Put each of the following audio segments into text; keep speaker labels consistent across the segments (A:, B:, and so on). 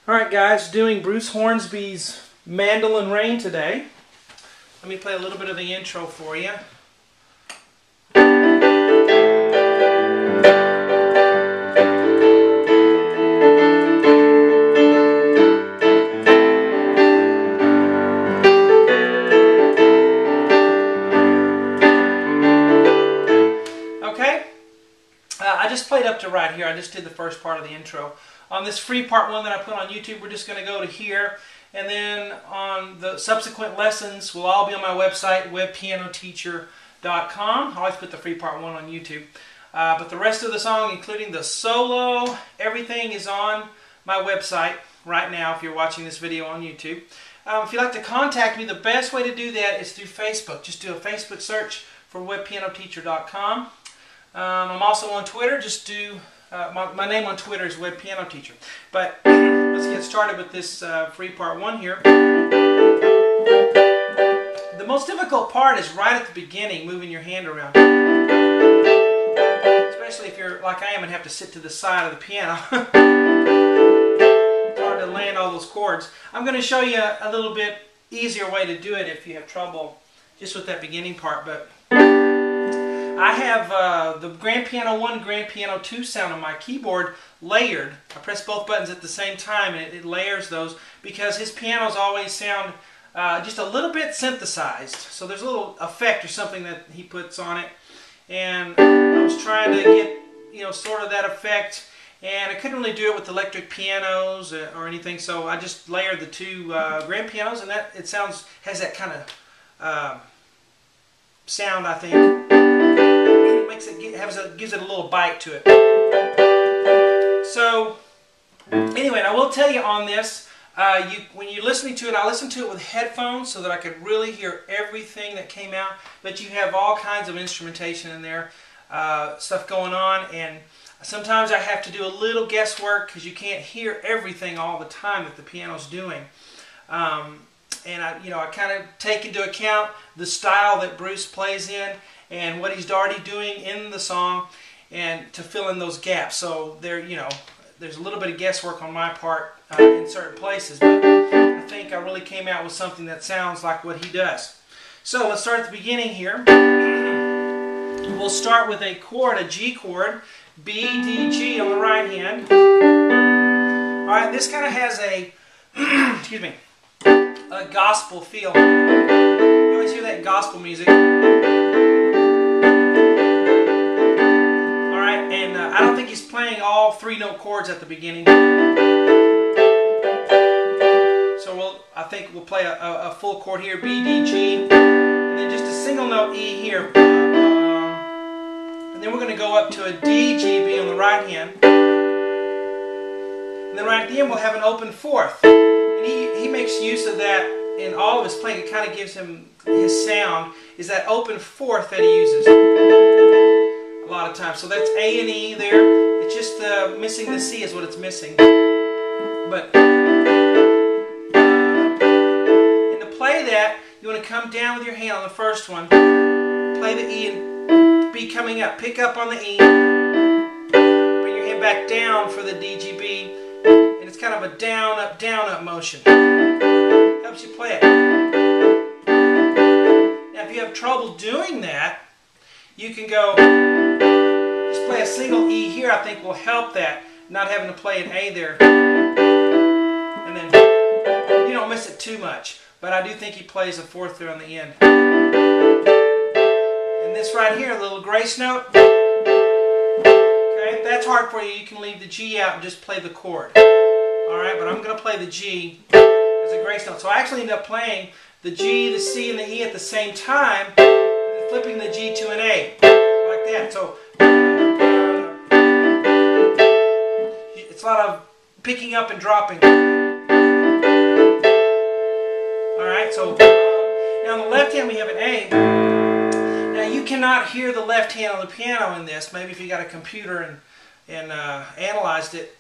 A: Alright guys, doing Bruce Hornsby's Mandolin Rain today. Let me play a little bit of the intro for you. Okay, I just played up to right here. I just did the first part of the intro. On this free part one that I put on YouTube, we're just going to go to here, and then on the subsequent lessons will all be on my website, webpianoteacher.com. I always put the free part one on YouTube. But the rest of the song, including the solo, everything is on my website right now if you're watching this video on YouTube. If you'd like to contact me, the best way to do that is through Facebook. Just do a Facebook search for webpianoteacher.com. I'm also on Twitter. Just do my name on Twitter is Web Piano Teacher. But let's get started with this free part one here. The most difficult part is right at the beginning, moving your hand around. Especially if you're like I am and have to sit to the side of the piano. It's hard to land all those chords. I'm going to show you a little bit easier way to do it if you have trouble just with that beginning part. But I have the grand piano 1 and grand piano 2 sound on my keyboard layered. I press both buttons at the same time and it layers those because his pianos always sound just a little bit synthesized. So there's a little effect or something that he puts on it. And I was trying to get, sort of that effect. And I couldn't really do it with electric pianos or anything. So I just layered the two grand pianos, and that has that kind of sound, I think. Gives it a little bite to it. So anyway, I will tell you on this, when you're listening to it, I listened to it with headphones so that I could really hear everything that came out. But you have all kinds of instrumentation in there, stuff going on, and sometimes I have to do a little guesswork because you can't hear everything all the time that the piano's doing. And I kind of take into account the style that Bruce plays in and what he's already doing in the song, and to fill in those gaps. So there's a little bit of guesswork on my part in certain places, but I think I really came out with something that sounds like what he does. So let's start at the beginning here. We'll start with a chord, a G chord, B, D, G on the right hand. All right, this kind of has a excuse me, a gospel feel. You always hear that in gospel music. I don't think he's playing all 3-note chords at the beginning. So I think we'll play a full chord here, B, D, G, and then just a single note E here. And then we're going to go up to a D, G, B on the right hand. And then right at the end we'll have an open fourth. And he makes use of that in all of his playing. It kind of gives him his sound, is that open fourth that he uses a lot of times. So that's A and E there. It's just missing the C is what it's missing. But and to play that, you want to come down with your hand on the first one, play the E and B coming up, pick up on the E, bring your hand back down for the D, G, B, and it's kind of a down, up motion. Helps you play it. Now if you have trouble doing that, you can go just play a single E here. I think will help that, not having to play an A there. And then you don't miss it too much. But I do think he plays a fourth there on the end. And this right here, a little grace note. Okay, if that's hard for you, you can leave the G out and just play the chord. Alright, but I'm going to play the G as a grace note. So I actually end up playing the G, the C, and the E at the same time, and then flipping the G to an A. Like that. So it's a lot of picking up and dropping. Alright, so now on the left hand we have an A. Now you cannot hear the left hand on the piano in this. Maybe if you got a computer and analyzed it.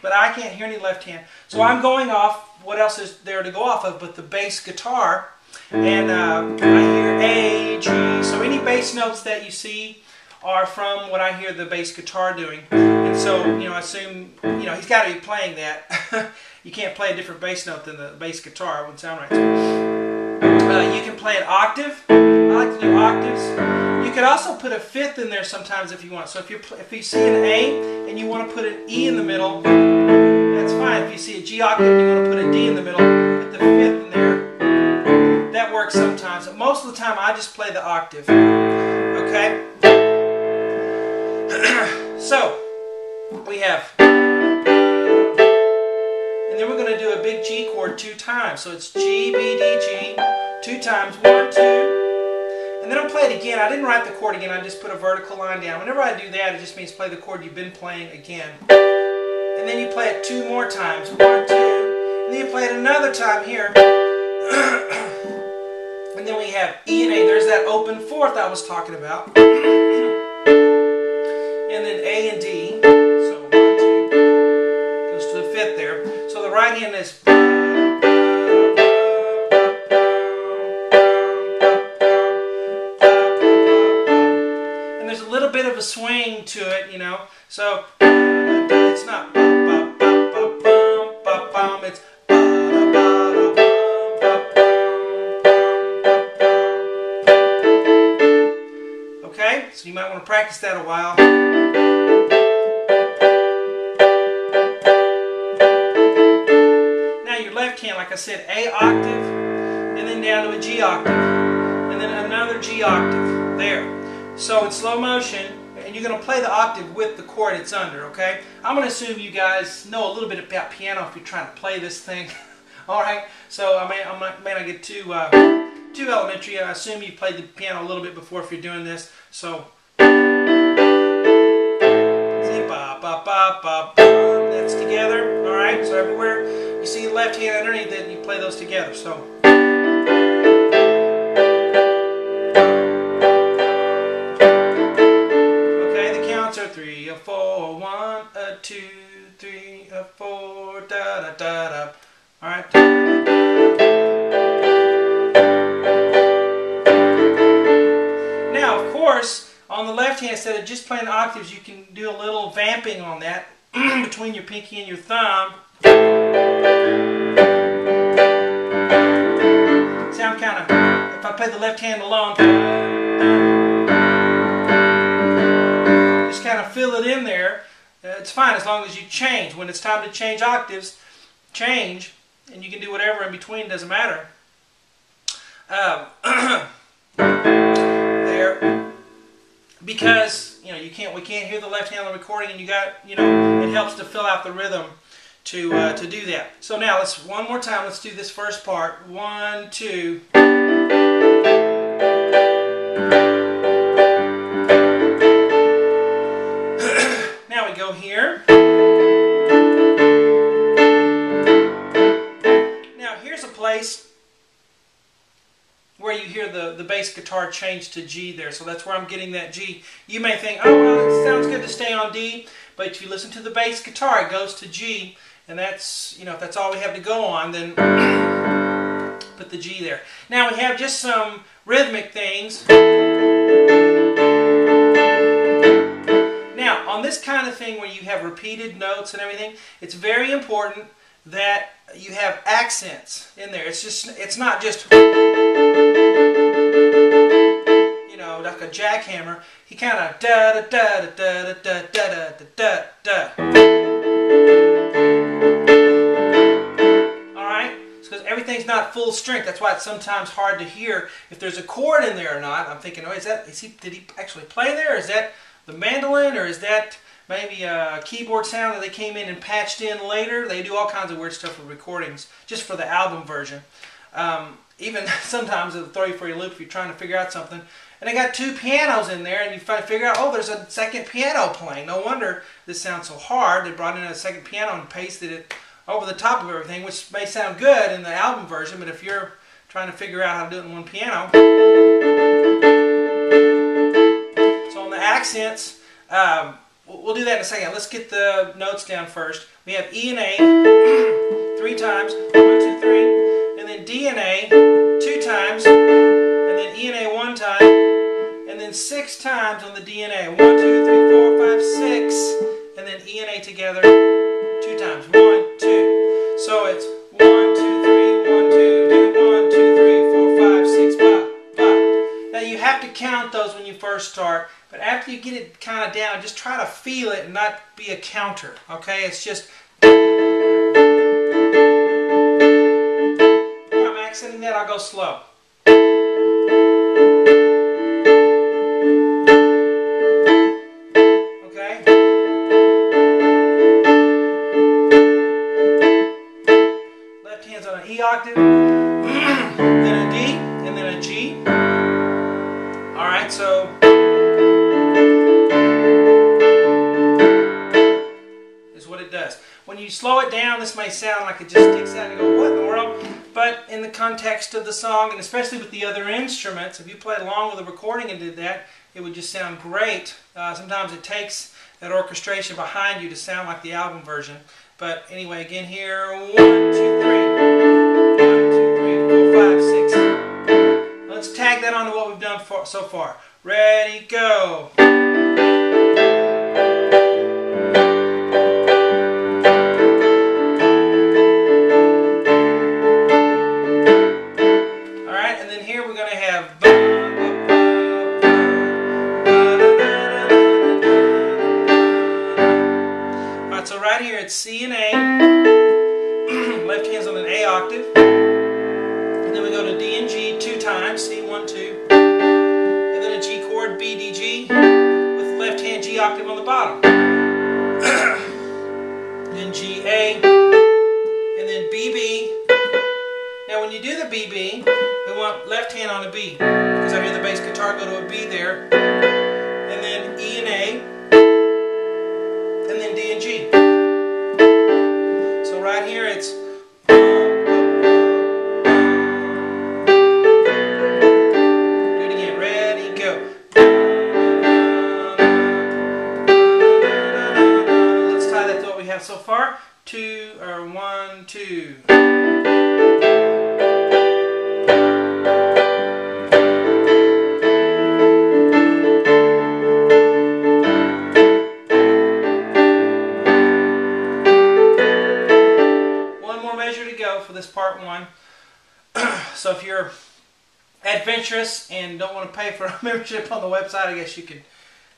A: But I can't hear any left hand. So I'm going off, what else is there to go off of but the bass guitar. And I hear A, G. So any bass notes that you see are from what I hear the bass guitar doing. And so, I assume, he's got to be playing that. You can't play a different bass note than the bass guitar. It wouldn't sound right. You can play an octave. I like to do octaves. You could also put a fifth in there sometimes if you want. So if you see an A and you want to put an E in the middle, that's fine. If you see a G octave and you want to put a D in the middle, put the fifth in there. That works sometimes. But most of the time I just play the octave. Okay? So, we have, and then we're going to do a big G chord 2 times. So it's G, B, D, G, 2 times, 1, 2, and then I'll play it again. I didn't write the chord again, I just put a vertical line down. Whenever I do that, it just means play the chord you've been playing again. And then you play it 2 more times, 1, 2, and then you play it another time here. And then we have E and A. There's that open fourth I was talking about. And then A and D. So 1, 2, goes to the fifth there. So the right hand is. And there's a little bit of a swing to it, So it's not. It's. Okay, so you might want to practice that a while. Now your left hand, like I said, A octave, and then down to a G octave, and then another G octave, there. So in slow motion, and you're going to play the octave with the chord it's under, okay? I'm going to assume you guys know a little bit about piano if you're trying to play this thing. Alright, so I may not get too elementary. I assume you played the piano a little bit before if you're doing this. So, see, ba, ba, ba, ba, ba, that's together. Alright, so everywhere you see the left hand underneath it, you play those together. So, okay, the counts are 3, 4, 1, 2, 3, 4, da da da da. Alright. Now, of course, on the left hand, instead of just playing octaves, you can do a little vamping on that between your pinky and your thumb. Sound kind of, if I play the left hand alone, just kind of fill it in there. It's fine as long as you change. When it's time to change octaves, change, and you can do whatever in between, doesn't matter. There, because we can't hear the left hand on the recording, and it helps to fill out the rhythm to do that. So now one more time. Let's do this first part. 1, 2. Now we go here. Place where you hear the bass guitar change to G there, so that's where I'm getting that G. You may think, oh well, it sounds good to stay on D, but if you listen to the bass guitar, it goes to G, and that's, if that's all we have to go on, then put the G there. Now we have just some rhythmic things. Now on this kind of thing where you have repeated notes and everything, it's very important that you have accents in there. It's not just like a jackhammer. He kind of da da da da da da da da da da. All right, because everything's not full strength. That's why it's sometimes hard to hear if there's a chord in there or not. I'm thinking, oh, did he actually play there? Is that the mandolin, or is that maybe a keyboard sound that they came in and patched in later? They do all kinds of weird stuff with recordings, just for the album version. Even sometimes it'll throw you for your loop if you're trying to figure out something. And they got 2 pianos in there, and you figure out, oh, there's a second piano playing. No wonder this sounds so hard. They brought in a second piano and pasted it over the top of everything, which may sound good in the album version, but if you're trying to figure out how to do it in one piano. So on the accents, we'll do that in a second. Let's get the notes down first. We have E and A 3 times, 1, 2, 3, and then D and A 2 times, and then E and A 1 time, and then 6 times times on the D and A. 1, 2, 3, 4, 5, 6. And then E and A together 2 times. 1, 2. So it's 1, 2, 3, 1, 2, 1, 2, 3, 4, 5, 6, ba, ba. Now you have to count those when you first start, but after you get it kind of down, just try to feel it and not be a counter. Okay? It's just. When I'm accenting that, I'll go slow. On an E octave, then a D, and then a G. Alright, so is what it does. When you slow it down, this may sound like it just sticks out and you go, what in the world? But in the context of the song, and especially with the other instruments, if you played along with the recording and did that, it would just sound great. Sometimes it takes that orchestration behind you to sound like the album version. But anyway, again here, 1, 2, 3. 1, 2, 3, 4, 5, 6. Let's tag that onto what we've done so far. Ready, go. Alright, and then here we're going to have. So right here it's C and A, left hand's on an A octave, and then we go to D and G 2 times, C 1, 2, and then a G chord, B, D, G, with left hand G octave on the bottom. Then G, A, and then B, B. Now when you do the B, B, we want left hand on a B, because I hear the bass guitar go to a B there, and then E and A, and then D and G. So right here it's do it again. Ready, go. Let's tie that to what we have so far. 2 or 1, 2. For this part 1. So if you're adventurous and don't want to pay for a membership on the website, I guess you could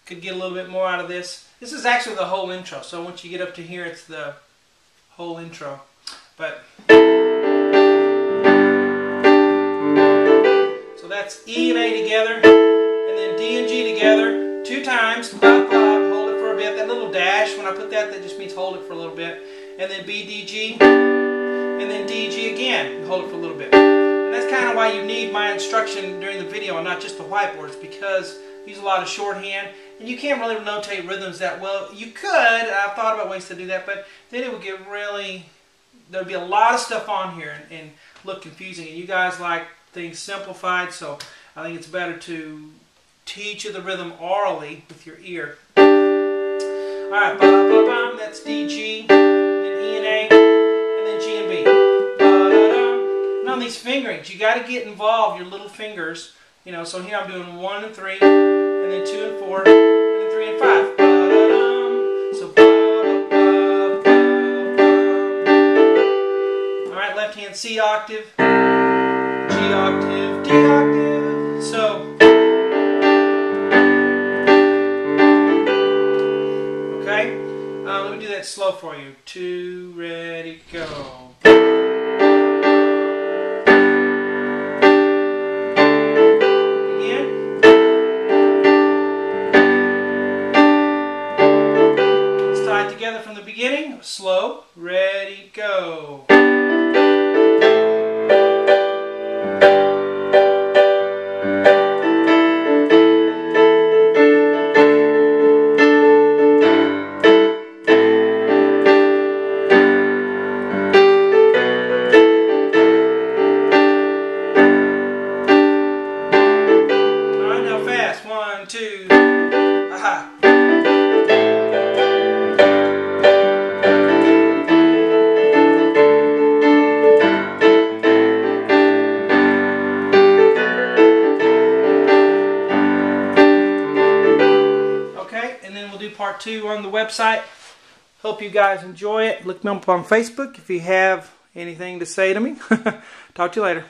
A: get a little bit more out of this. This is actually the whole intro. So once you get up to here, it's the whole intro. But so that's E and A together, and then D and G together 2 times. Bop, bop, hold it for a bit. That little dash, when I put that, that just means hold it for a little bit. And then B, D, G. And then D, G again, and hold it for a little bit. And that's kind of why you need my instruction during the video and not just the whiteboards, because I use a lot of shorthand, and you can't really notate rhythms that well. You could, I've thought about ways to do that, but then it would get really, there would be a lot of stuff on here and look confusing. And you guys like things simplified, so I think it's better to teach you the rhythm orally with your ear. Alright, ba-ba-bum, that's D, G, then E and A. G and B. And on these fingerings, you got to get involved, your little fingers. You know, so here I'm doing 1 and 3, and then 2 and 4, and then 3 and 5. So alright, left hand C octave, G octave, D octave. So okay, let me do that slow for you. 2, ready, go. Again. Let's tie it together from the beginning. Slow, ready, go. part 2 on the website. Hope you guys enjoy it. Look me up on Facebook if you have anything to say to me. Talk to you later.